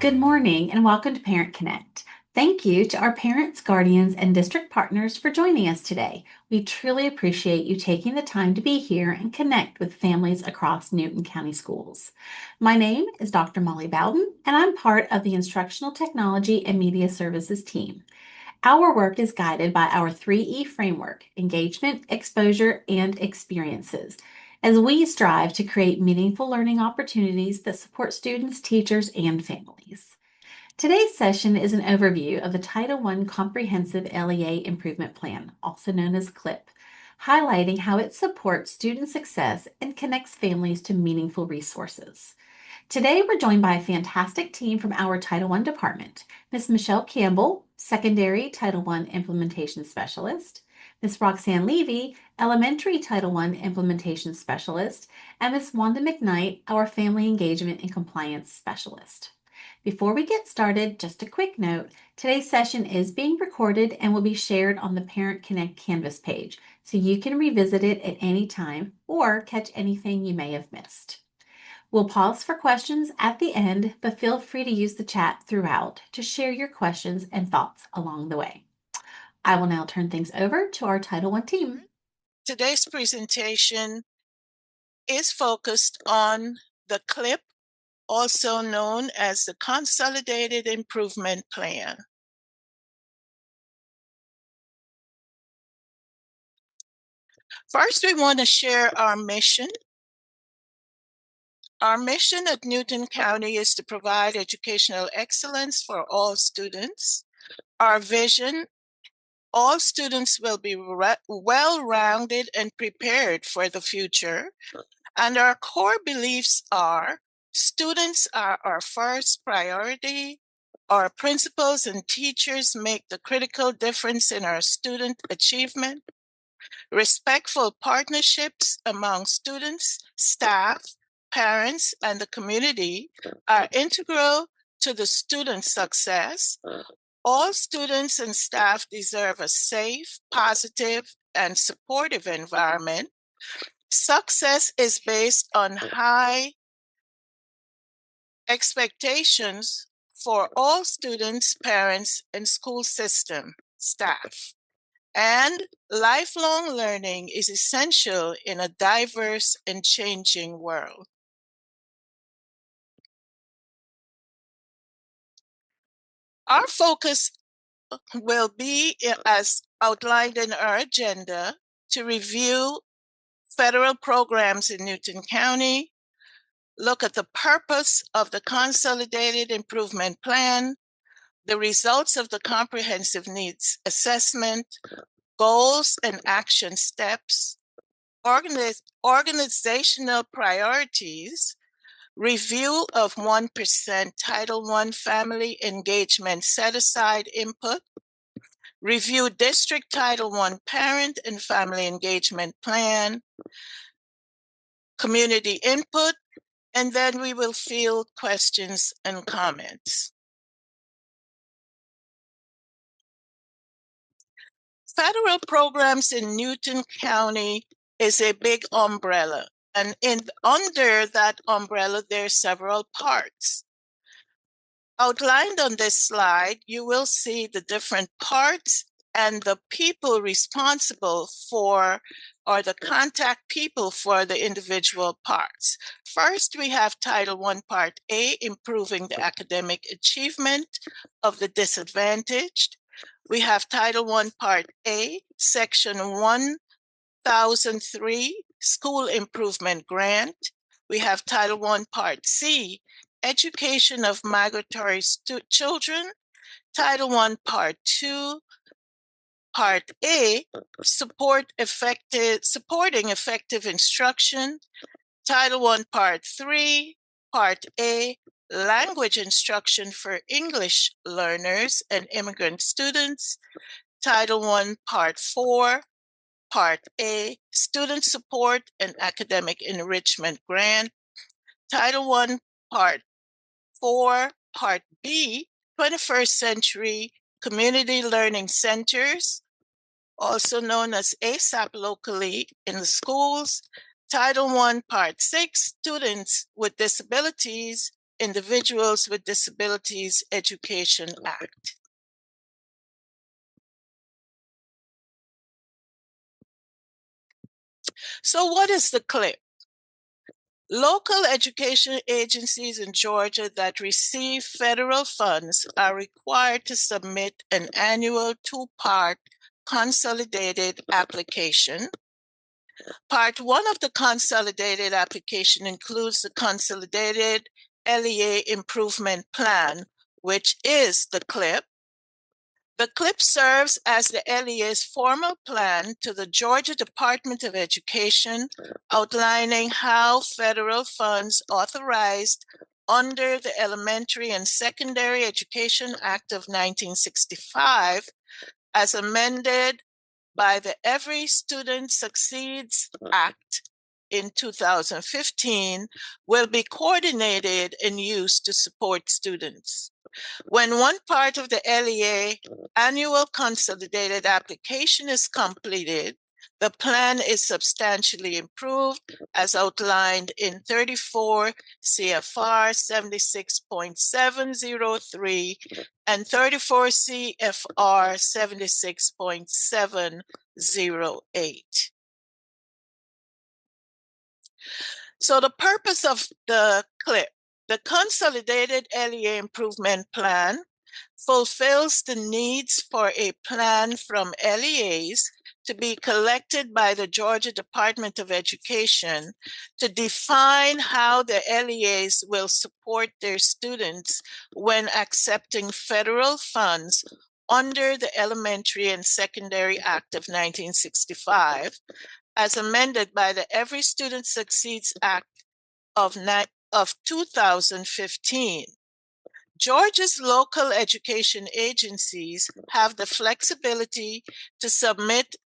Good morning and welcome to Parent Connect. Thank you to our parents, guardians, and district partners for joining us today. We truly appreciate you taking the time to be here and connect with families across Newton County Schools. My name is Dr. Molly Bowden, and I'm part of the Instructional Technology and Media Services team. Our work is guided by our 3E framework: engagement, exposure, and experiences, as we strive to create meaningful learning opportunities that support students, teachers, and families. Today's session is an overview of the Title I Comprehensive LEA Improvement Plan, also known as CLIP, highlighting how it supports student success and connects families to meaningful resources. Today, we're joined by a fantastic team from our Title I department: Ms. Michelle Campbell, Secondary Title I Implementation Specialist; Ms. Roxanne Levy, Elementary Title I Implementation Specialist; and Ms. Wanda McKnight, our Family Engagement and Compliance Specialist. Before we get started, just a quick note: today's session is being recorded and will be shared on the Parent Connect Canvas page, so you can revisit it at any time or catch anything you may have missed. We'll pause for questions at the end, but feel free to use the chat throughout to share your questions and thoughts along the way. I will now turn things over to our Title I team. Today's presentation is focused on the CLIP, also known as the Consolidated Improvement Plan. First, we want to share our mission. Our mission at Newton County is to provide educational excellence for all students. Our vision: all students will be well-rounded and prepared for the future. And our core beliefs are: students are our first priority. Our principals and teachers make the critical difference in our student achievement. Respectful partnerships among students, staff, parents, and the community are integral to the student success. All students and staff deserve a safe, positive, and supportive environment. Success is based on high expectations for all students, parents, and school system staff. And lifelong learning is essential in a diverse and changing world. Our focus will be, as outlined in our agenda, to review federal programs in Newton County, look at the purpose of the Consolidated Improvement Plan, the results of the Comprehensive Needs Assessment, goals and action steps, organizational priorities, review of 1% Title I Family Engagement Set-Aside Input, review District Title I Parent and Family Engagement Plan, community input, and then we will field questions and comments. Federal programs in Newton County is a big umbrella, and under that umbrella, there are several parts. Outlined on this slide, you will see the different parts and the people responsible for, or the contact people for, the individual parts. First, we have Title I Part A, improving the academic achievement of the disadvantaged. We have Title I Part A, Section 1003, School Improvement Grant. We have Title I Part C, Education of Migratory Children. Title I Part 2, Part A, Supporting Effective Instruction. Title I Part 3, Part A, Language Instruction for English Learners and Immigrant Students. Title I Part 4, Part A, Student Support and Academic Enrichment Grant. Title I Part 4, Part B, 21st Century Community Learning Centers, also known as ASAP locally in the schools. Title I Part 6, Students with Disabilities Individuals with Disabilities Education Act. So what is the CLIP? Local education agencies in Georgia that receive federal funds are required to submit an annual two-part consolidated application. Part 1 of the consolidated application includes the Consolidated LEA Improvement Plan, which is the CLIP. The CLIP serves as the LEA's formal plan to the Georgia Department of Education, outlining how federal funds authorized under the Elementary and Secondary Education Act of 1965, as amended by the Every Student Succeeds Act in 2015, will be coordinated and used to support students. When one part of the LEA annual consolidated application is completed, the plan is substantially improved as outlined in 34 CFR 76.703 and 34 CFR 76.708. So the purpose of the CLIP, the Consolidated LEA Improvement Plan, fulfills the needs for a plan from LEAs to be collected by the Georgia Department of Education to define how the LEAs will support their students when accepting federal funds under the Elementary and Secondary Act of 1965, as amended by the Every Student Succeeds Act of 2015. Georgia's local education agencies have the flexibility to submit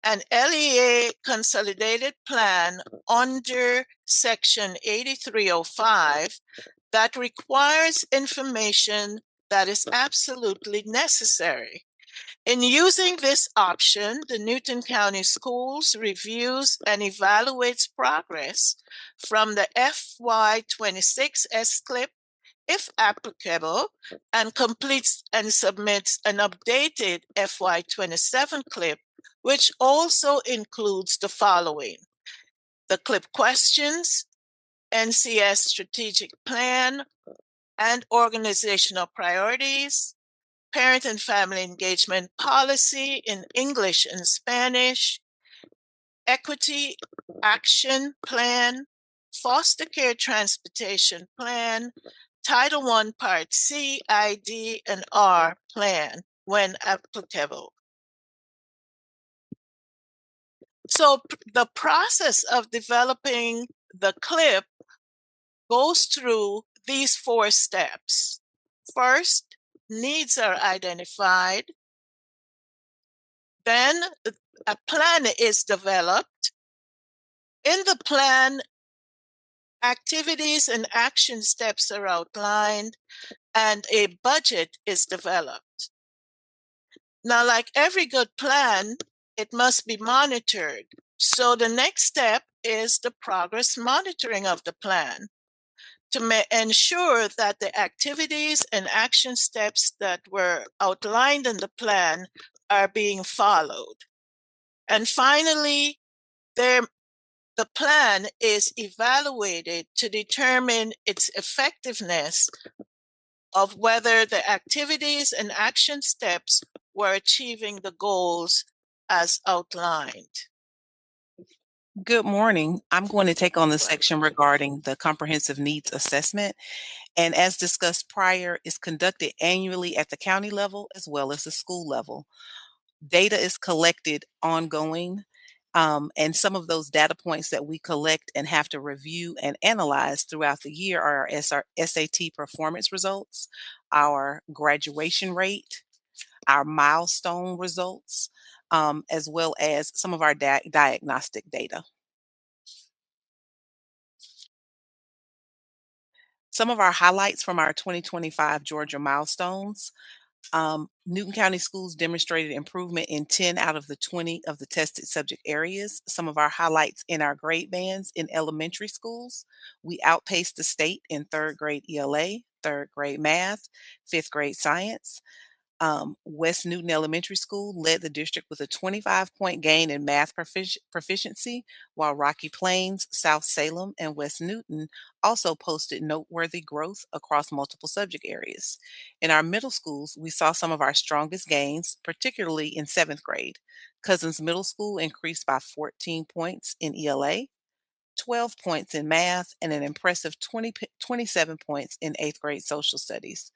an LEA consolidated plan under Section 8305 that requires information that is absolutely necessary. In using this option, the Newton County Schools reviews and evaluates progress from the FY26 SCLIP, if applicable, and completes and submits an updated FY27 CLIP, which also includes the following: the CLIP questions, NCS strategic plan and organizational priorities, parent and family engagement policy in English and Spanish, equity action plan, foster care transportation plan, Title I Part C, ID, and R plan when applicable. So the process of developing the CLIP goes through these 4 steps. First, needs are identified. Then a plan is developed. In the plan, activities and action steps are outlined, and a budget is developed. Now, like every good plan, it must be monitored. So the next step is the progress monitoring of the plan to ensure that the activities and action steps that were outlined in the plan are being followed. And finally, the plan is evaluated to determine its effectiveness of whether the activities and action steps were achieving the goals as outlined. Good morning. I'm going to take on the section regarding the comprehensive needs assessment. And as discussed prior, is conducted annually at the county level as well as the school level. Data is collected ongoing. And some of those data points that we collect and have to review and analyze throughout the year are our SAT performance results, our graduation rate, our milestone results, as well as some of our diagnostic data. Some of our highlights from our 2025 Georgia milestones. Newton County schools demonstrated improvement in 10 out of the 20 of the tested subject areas. Some of our highlights in our grade bands in elementary schools: we outpaced the state in third grade ELA, third grade math, fifth grade science. West Newton Elementary School led the district with a 25-point gain in math proficiency, while Rocky Plains, South Salem, and West Newton also posted noteworthy growth across multiple subject areas. In our middle schools, we saw some of our strongest gains, particularly in seventh grade. Cousins Middle School increased by 14 points in ELA, 12 points in math, and an impressive 27 points in eighth grade social studies.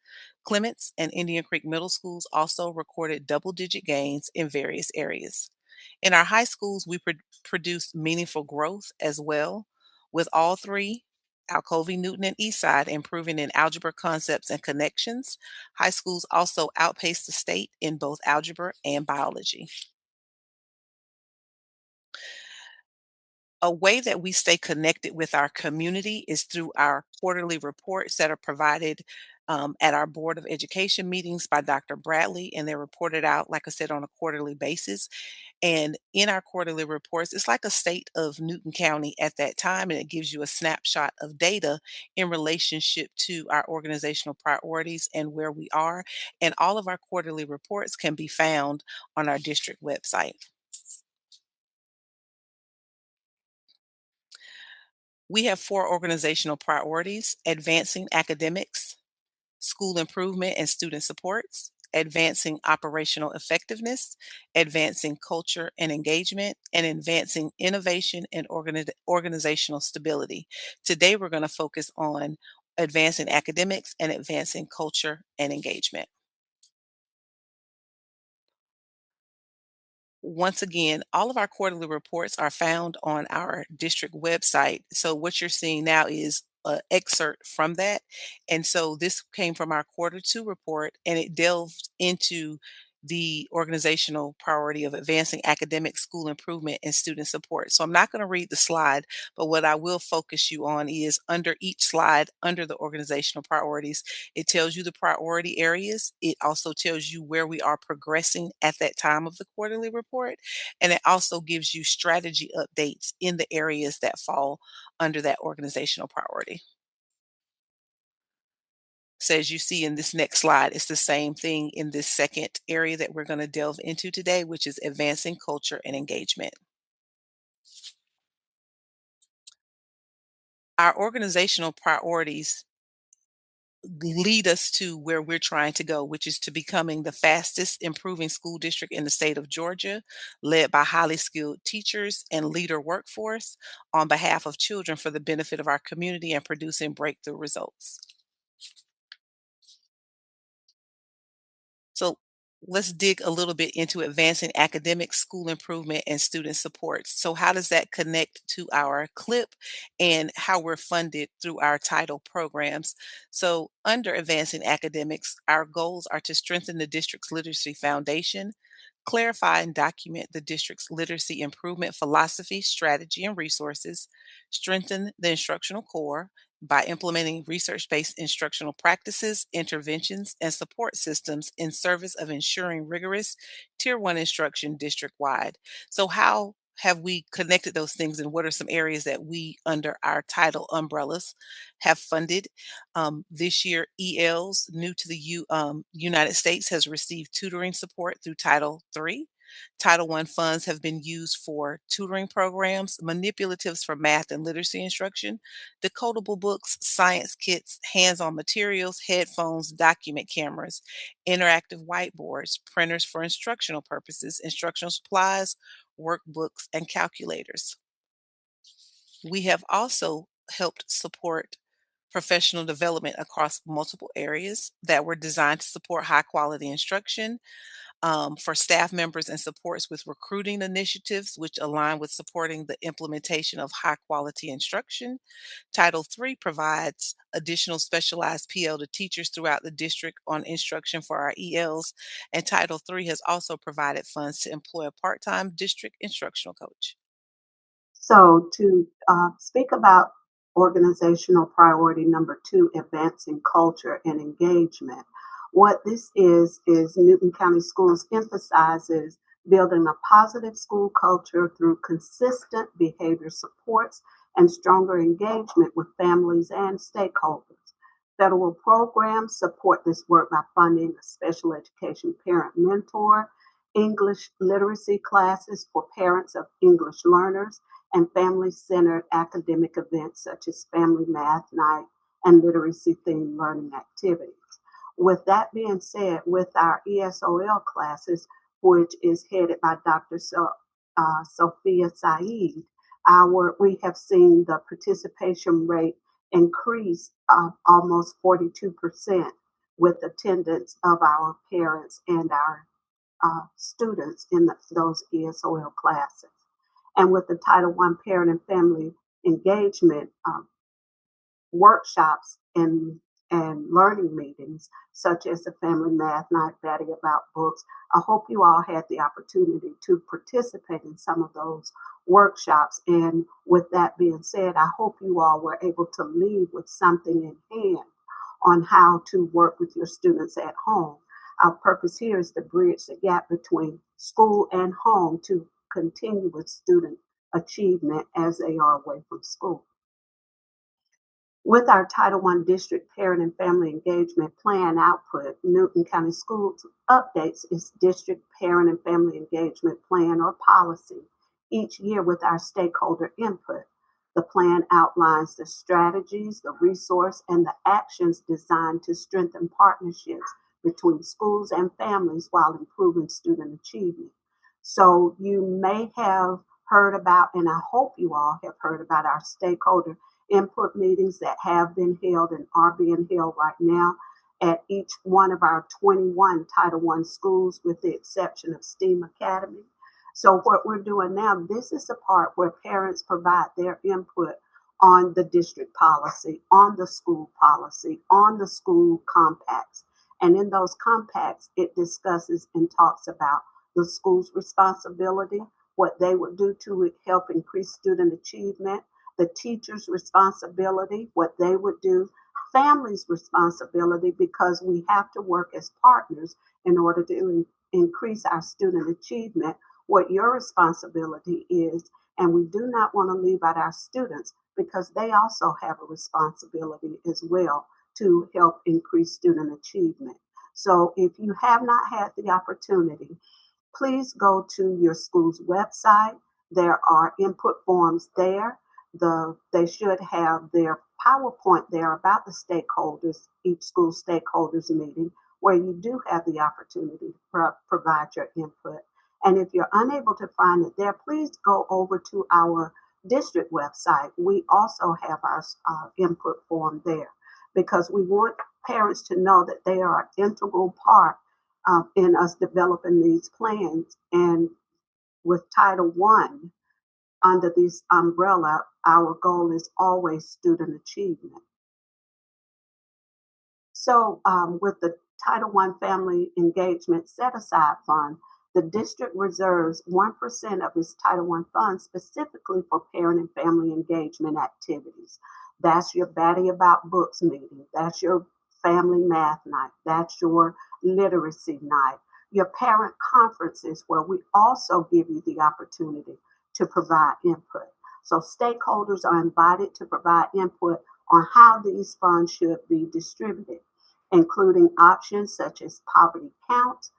Clements and Indian Creek Middle Schools also recorded double digit gains in various areas. In our high schools, we produced meaningful growth as well, with all three, Alcovy, Newton, and Eastside, improving in algebra concepts and connections. High schools also outpaced the state in both algebra and biology. A way that we stay connected with our community is through our quarterly reports that are provided at our Board of Education meetings by Dr. Bradley, and they're reported out, like I said, on a quarterly basis. And in our quarterly reports, it's like a state of Newton County at that time, and it gives you a snapshot of data in relationship to our organizational priorities and where we are. And all of our quarterly reports can be found on our district website. We have 4 organizational priorities: advancing academics, school improvement and student supports, advancing operational effectiveness, advancing culture and engagement, and advancing innovation and organizational stability. Today, we're going to focus on advancing academics and advancing culture and engagement. Once again, all of our quarterly reports are found on our district website. So what you're seeing now is an excerpt from that. And so this came from our quarter two report, and it delved into the organizational priority of advancing academic, school improvement, and student support. So I'm not going to read the slide, but what I will focus you on is under each slide, under the organizational priorities, it tells you the priority areas. It also tells you where we are progressing at that time of the quarterly report. And it also gives you strategy updates in the areas that fall under that organizational priority. So as you see in this next slide, it's the same thing in this second area that we're going to delve into today, which is advancing culture and engagement. Our organizational priorities lead us to where we're trying to go, which is to becoming the fastest improving school district in the state of Georgia, led by highly skilled teachers and leader workforce on behalf of children for the benefit of our community and producing breakthrough results. So let's dig a little bit into advancing academics, school improvement, and student support. So, how does that connect to our CLIP and how we're funded through our title programs? So, under advancing academics, our goals are to strengthen the district's literacy foundation, clarify and document the district's literacy improvement philosophy, strategy, and resources, strengthen the instructional core by implementing research based instructional practices, interventions, and support systems in service of ensuring rigorous Tier 1 instruction district wide. So, how have we connected those things, and what are some areas that we, under our title umbrellas, have funded? This year, ELs, new to the United States, has received tutoring support through Title III. Title I funds have been used for tutoring programs, manipulatives for math and literacy instruction, decodable books, science kits, hands on materials, headphones, document cameras, interactive whiteboards, printers for instructional purposes, instructional supplies, workbooks, and calculators. We have also helped support professional development across multiple areas that were designed to support high quality instruction, for staff members and supports with recruiting initiatives, which align with supporting the implementation of high quality instruction. Title III provides additional specialized PL to teachers throughout the district on instruction for our ELs. And Title III has also provided funds to employ a part time district instructional coach. So, to speak about organizational priority number two, advancing culture and engagement, What this is Newton County Schools emphasizes building a positive school culture through consistent behavior supports and stronger engagement with families and stakeholders. Federal programs support this work by funding a special education parent mentor, English literacy classes for parents of English learners, and family-centered academic events such as Family Math Night and literacy-themed learning activities. With that being said, with our ESOL classes, which is headed by Dr. Sophia Saeed, we have seen the participation rate increase almost 42% with attendance of our parents and our students in those ESOL classes. And with the Title I Parent and Family Engagement workshops and learning meetings, such as the Family Math Night, Betty About Books, I hope you all had the opportunity to participate in some of those workshops. And with that being said, I hope you all were able to leave with something in hand on how to work with your students at home. Our purpose here is to bridge the gap between school and home to continue with student achievement as they are away from school. With our Title I District Parent and Family Engagement Plan output, Newton County Schools updates its District Parent and Family Engagement Plan or policy each year with our stakeholder input. The plan outlines the strategies, the resource, and the actions designed to strengthen partnerships between schools and families while improving student achievement. So you may have heard about, and I hope you all have heard about, our stakeholder input meetings that have been held and are being held right now at each one of our 21 Title I schools, with the exception of STEAM Academy. So what we're doing now, this is the part where parents provide their input on the district policy, on the school policy, on the school compacts. And in those compacts, it discusses and talks about the school's responsibility, what they would do to help increase student achievement, the teacher's responsibility, what they would do, family's responsibility, because we have to work as partners in order to increase our student achievement, what your responsibility is. And we do not want to leave out our students, because they also have a responsibility as well to help increase student achievement. So if you have not had the opportunity, please go to your school's website. There are input forms there. They should have their PowerPoint there about the stakeholders, each school stakeholders meeting, where you do have the opportunity to provide your input. And if you're unable to find it there, please go over to our district website. We also have our input form there, because we want parents to know that they are an integral part in us developing these plans. And with Title I, under this umbrella, our goal is always student achievement. So with the Title I Family Engagement Set-Aside Fund, the district reserves 1% of its Title I funds specifically for parent and family engagement activities. That's your Batty About Books meeting. That's your Family Math Night. That's your literacy night. Your parent conferences, where we also give you the opportunity to provide input. So stakeholders are invited to provide input on how these funds should be distributed, including options such as poverty counts,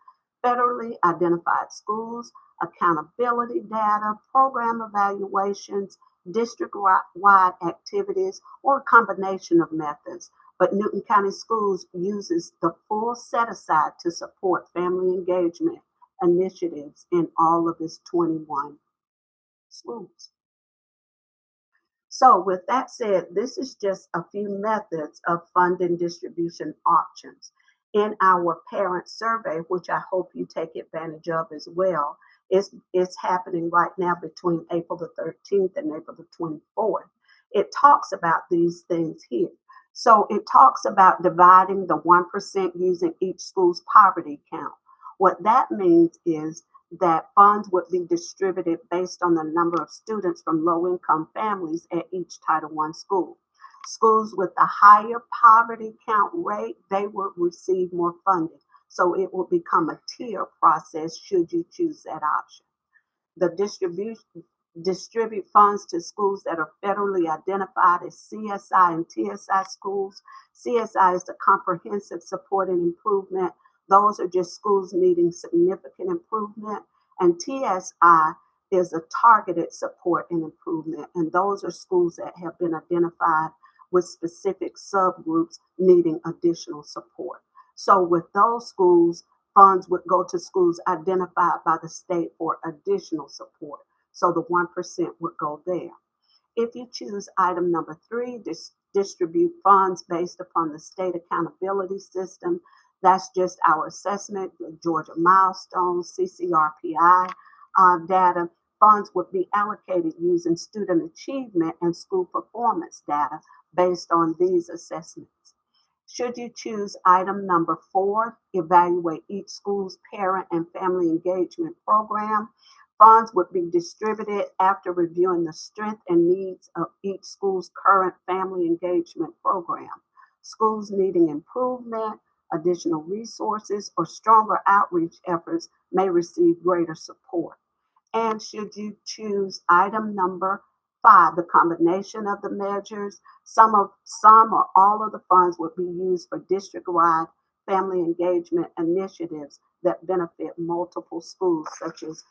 federally identified schools, accountability data, program evaluations, district-wide activities, or a combination of methods. But Newton County Schools uses the full set-aside to support family engagement initiatives in all of its 21 schools. So with that said, this is just a few methods of funding distribution options. In our parent survey, which I hope you take advantage of as well, it's happening right now between April the 13th and April the 24th. It talks about these things here. So it talks about dividing the 1% using each school's poverty count. What that means is that funds would be distributed based on the number of students from low-income families at each Title I school. Schools with a higher poverty count rate, they will receive more funding. So it will become a tier process should you choose that option. The distribute funds to schools that are federally identified as CSI and TSI schools. CSI is the comprehensive support and improvement. Those are just schools needing significant improvement. And TSI is a targeted support and improvement. And those are schools that have been identified with specific subgroups needing additional support. So with those schools, funds would go to schools identified by the state for additional support. So the 1% would go there. If you choose item number 3, distribute funds based upon the state accountability system, that's just our assessment, the Georgia milestones, CCRPI data. Funds would be allocated using student achievement and school performance data based on these assessments. Should you choose item number 4, evaluate each school's parent and family engagement program, funds would be distributed after reviewing the strength and needs of each school's current family engagement program. Schools needing improvement, additional resources, or stronger outreach efforts may receive greater support. And should you choose item number 5, the combination of the measures, some or all of the funds would be used for district-wide family engagement initiatives that benefit multiple schools, such as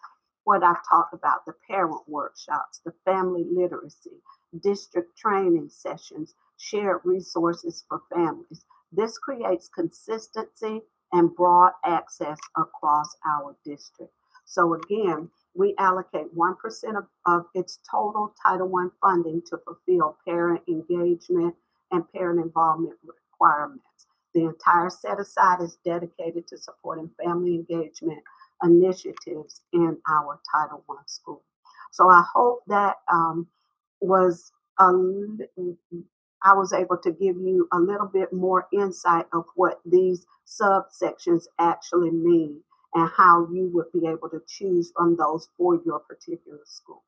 what I've talked about, the parent workshops, the family literacy, district training sessions, shared resources for families. This creates consistency and broad access across our district. So again, we allocate 1% of its total Title I funding to fulfill parent engagement and parent involvement requirements. The entire set aside is dedicated to supporting family engagement initiatives in our Title I school. So I hope that I was able to give you a little bit more insight of what these subsections actually mean and how you would be able to choose from those for your particular school.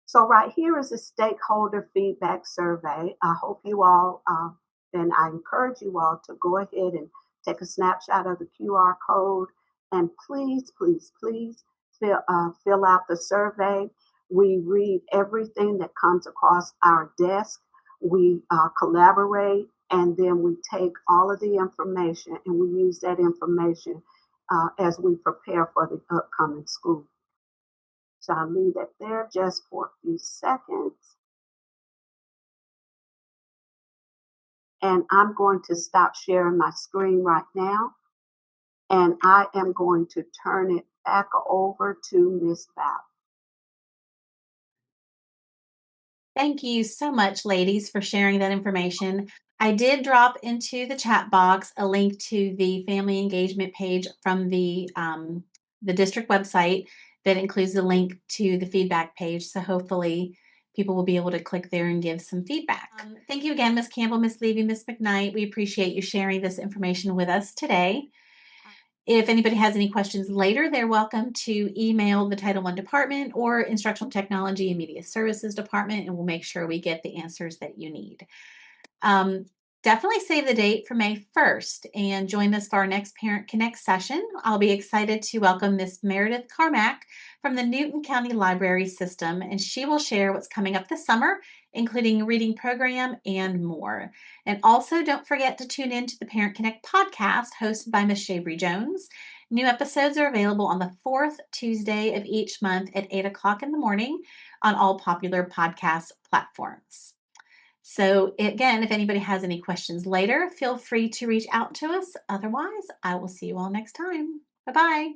So right here is a stakeholder feedback survey. I hope you all, and I encourage you all to go ahead and take a snapshot of the QR code and please, please, please fill out the survey. We read everything that comes across our desk. We collaborate, and then we take all of the information and we use that information as we prepare for the upcoming school. So I'll leave that there just for a few seconds. And I'm going to stop sharing my screen right now. And I am going to turn it back over to Miss Val. Thank you so much, ladies, for sharing that information. I did drop into the chat box a link to the family engagement page from the district website that includes the link to the feedback page. So hopefully people will be able to click there and give some feedback. Thank you again, Ms. Campbell, Ms. Levy, Ms. McKnight. We appreciate you sharing this information with us today. If anybody has any questions later, they're welcome to email the Title I department or Instructional Technology and Media Services department, and we'll make sure we get the answers that you need. Definitely save the date for May 1st and join us for our next Parent Connect session. I'll be excited to welcome Miss Meredith Carmack from the Newton County Library System, and she will share what's coming up this summer, including a reading program and more. And also don't forget to tune in to the Parent Connect podcast hosted by Miss Shabry Jones. New episodes are available on the 4th Tuesday of each month at 8 o'clock in the morning on all popular podcast platforms. So again, if anybody has any questions later, feel free to reach out to us. Otherwise, I will see you all next time. Bye-bye.